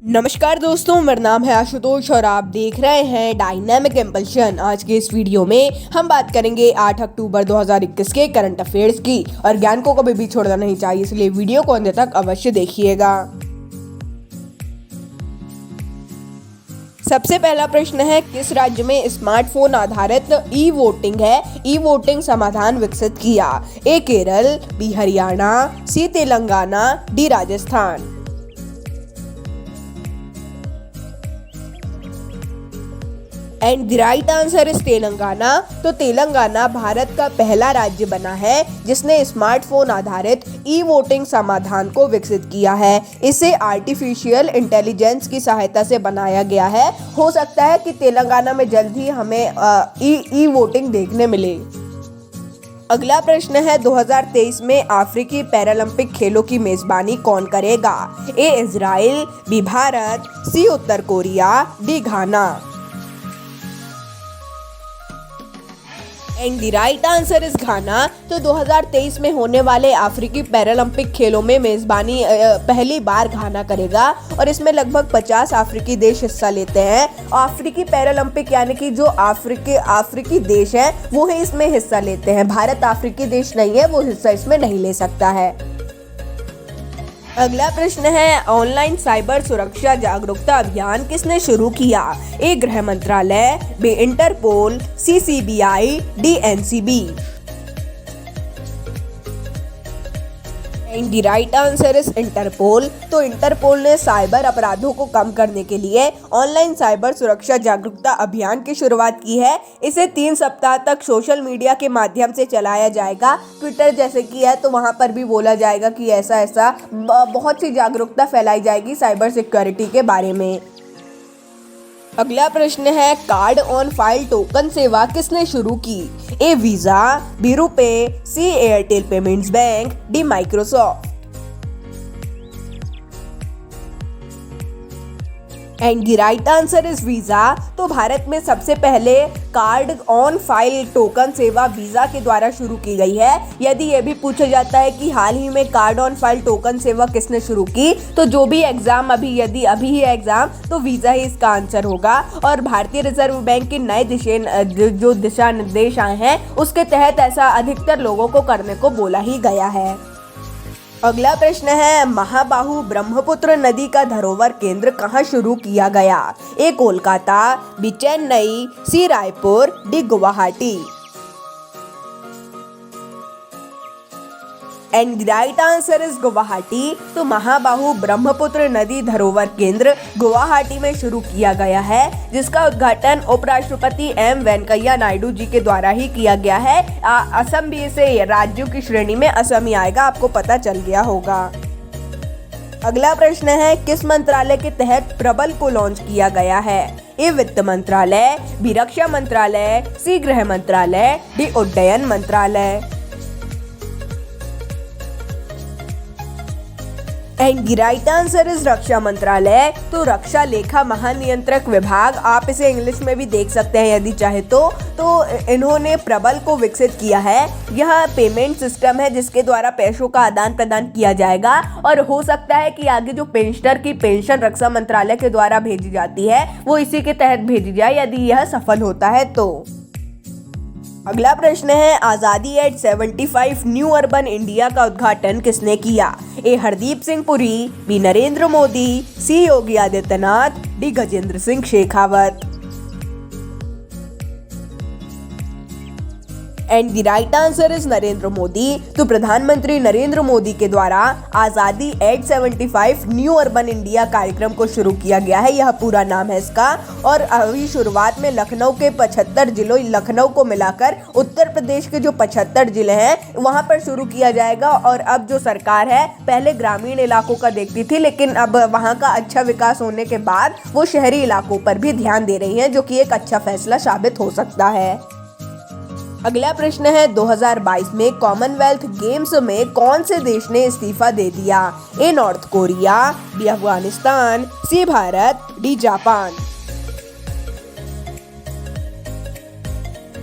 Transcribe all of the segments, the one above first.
नमस्कार दोस्तों, मेरा नाम है आशुतोष और आप देख रहे हैं डायनामिक इम्पल्शन। आज के इस वीडियो में हम बात करेंगे 8 अक्टूबर 2021 के करंट अफेयर्स की। और ज्ञान को कभी भी छोड़ना नहीं चाहिए, इसलिए वीडियो को अंत तक अवश्य देखिएगा। सबसे पहला प्रश्न है, किस राज्य में स्मार्टफोन आधारित ई वोटिंग है ई वोटिंग समाधान विकसित किया? A Kerala, B Haryana, C Telangana, D Rajasthan. And the right answer is Telangana. तो तेलंगाना भारत का पहला राज्य बना है जिसने स्मार्टफोन आधारित ई वोटिंग समाधान को विकसित किया है। इसे आर्टिफिशियल इंटेलिजेंस की सहायता से बनाया गया है। हो सकता है कि तेलंगाना में जल्द ही हमें ई वोटिंग देखने मिले। अगला प्रश्न है, 2023 में अफ्रीकी पैरालंपिक खेलों की मेजबानी कौन करेगा? A Israel, B Bharat, C उत्तर Korea, D Ghana. And the right answer is Ghana. तो 2023 में होने वाले अफ्रीकी पैरालंपिक खेलों में मेजबानी पहली बार घाना करेगा और इसमें लगभग 50 अफ्रीकी देश हिस्सा लेते हैं। अफ्रीकी पैरालंपिक यानी कि जो अफ्रीकी देश है वो ही इसमें हिस्सा लेते हैं। भारत अफ्रीकी देश नहीं है, वो हिस्सा इसमें नहीं ले सकता है। अगला प्रश्न है, ऑनलाइन साइबर सुरक्षा जागरूकता अभियान किसने शुरू किया? ए गृह मंत्रालय, B Interpol, C CBI, D NCB. And the right answer is Interpol. तो इंटरपोल ने साइबर अपराधों को कम करने के लिए ऑनलाइन साइबर सुरक्षा जागरूकता अभियान की शुरुआत की है। इसे 3 सप्ताह तक सोशल मीडिया के माध्यम से चलाया जाएगा। ट्विटर जैसे कि है तो वहां पर भी बोला जाएगा कि ऐसा ऐसा बहुत सी जागरूकता फैलाई जाएगी साइबर सिक्योरिटी के बारे में। अगला प्रश्न है, कार्ड ऑन फाइल टोकन सेवा किसने शुरू की? A Visa, B RuPay, C Airtel payments bank, D Microsoft. And the right answer is Visa. तो भारत में सबसे पहले कार्ड ऑन फाइल टोकन सेवा वीजा के द्वारा शुरू की गई है। यदि ये भी पूछा जाता है कि हाल ही में कार्ड ऑन फाइल टोकन सेवा किसने शुरू की, तो जो भी एग्जाम यदि अभी ही एग्जाम तो वीजा ही इसका आंसर होगा। और भारतीय रिजर्व बैंक के नए जो दिशा निर्देश आए हैं उसके तहत ऐसा अधिकतर लोगों को करने को बोला ही गया है। अगला प्रश्न है, महाबाहु ब्रह्मपुत्र नदी का धरोहर केंद्र कहाँ शुरू किया गया? A Kolkata, B Chennai, C Raipur, D Guwahati. And the right answer is Guwahati. तो महाबाहु ब्रह्मपुत्र नदी धरोहर केंद्र गुवाहाटी में शुरू किया गया है, जिसका उद्घाटन उपराष्ट्रपति एम वेंकैया नायडू जी के द्वारा ही किया गया है। असम भी इसे राज्यों की श्रेणी में असम ही आएगा, आपको पता चल गया होगा। अगला प्रश्न है, किस मंत्रालय के तहत प्रबल को लॉन्च किया गया है? ए वित्त मंत्रालय, बी रक्षा मंत्रालय, सी गृह मंत्रालय, डी उड्डयन मंत्रालय। And the right answer is रक्षा मंत्रालय। तो रक्षा लेखा महानियंत्रक विभाग, आप इसे इंग्लिश में भी देख सकते हैं यदि चाहे तो इन्होंने प्रबल को विकसित किया है। यह पेमेंट सिस्टम है जिसके द्वारा पैसों का आदान प्रदान किया जाएगा और हो सकता है कि आगे जो पेंशनर की पेंशन रक्षा मंत्रालय के द्वारा भेजी जाती है वो इसी के तहत भेजी जाए यदि यह सफल होता है तो। अगला प्रश्न है, आजादी एट 75 न्यू अर्बन इंडिया का उद्घाटन किसने किया? A Hardeep Singh Puri, B Narendra Modi, C Yogi Adityanath, D Gajendra Singh Shekhawat. And the right answer is Narendra Modi. तो प्रधानमंत्री नरेंद्र मोदी के द्वारा आजादी एट 75 न्यू अर्बन इंडिया कार्यक्रम को शुरू किया गया है, यह पूरा नाम है इसका। और अभी शुरुआत में लखनऊ के 75 जिलों, लखनऊ को मिलाकर उत्तर प्रदेश के जो 75 जिले हैं वहां पर शुरू किया जाएगा। और अब जो सरकार है पहले ग्रामीण इलाकों का देखती थी, लेकिन अब वहां का अच्छा विकास होने के बाद वो शहरी इलाकों पर भी ध्यान दे रही है, जो कि एक अच्छा फैसला साबित हो सकता है। अगला प्रश्न है, 2022 में कॉमनवेल्थ गेम्स में कौन से देश ने इस्तीफा दे दिया? A North Korea, B Afghanistan, C Bharat, D Japan.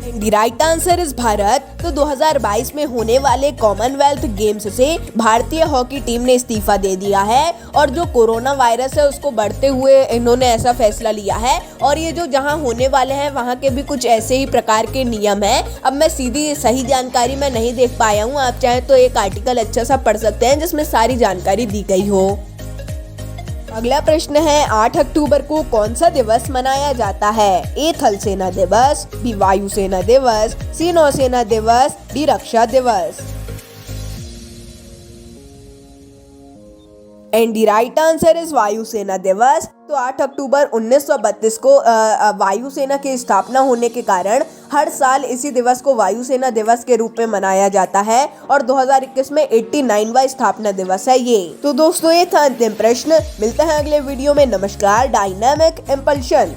The right answer is Bharat. तो 2022 में होने वाले कॉमनवेल्थ गेम्स से भारतीय हॉकी टीम ने इस्तीफा दे दिया है और जो कोरोना वायरस है उसको बढ़ते हुए इन्होंने ऐसा फैसला लिया है। और ये जो जहां होने वाले हैं वहां के भी कुछ ऐसे ही प्रकार के नियम हैं। अब मैं सीधी सही जानकारी मैं नहीं देख पाया हूँ, आप चाहे तो एक आर्टिकल अच्छा सा पढ़ सकते हैं जिसमें सारी जानकारी दी गई हो। अगला प्रश्न है 8 अक्टूबर को कौन सा दिवस मनाया जाता है? ए थल सेना दिवस, बी वायु सेना दिवस, सी नौसेना दिवस, डी रक्षा दिवस। And the right answer is वायुसेना दिवस। तो 8 अक्टूबर 1932 को वायुसेना की स्थापना होने के कारण हर साल इसी दिवस को वायुसेना दिवस के रूप में मनाया जाता है और 2021 में 89वां स्थापना दिवस है ये। तो दोस्तों ये था अंतिम प्रश्न। मिलते हैं अगले वीडियो में। नमस्कार। Dynamic impulsion.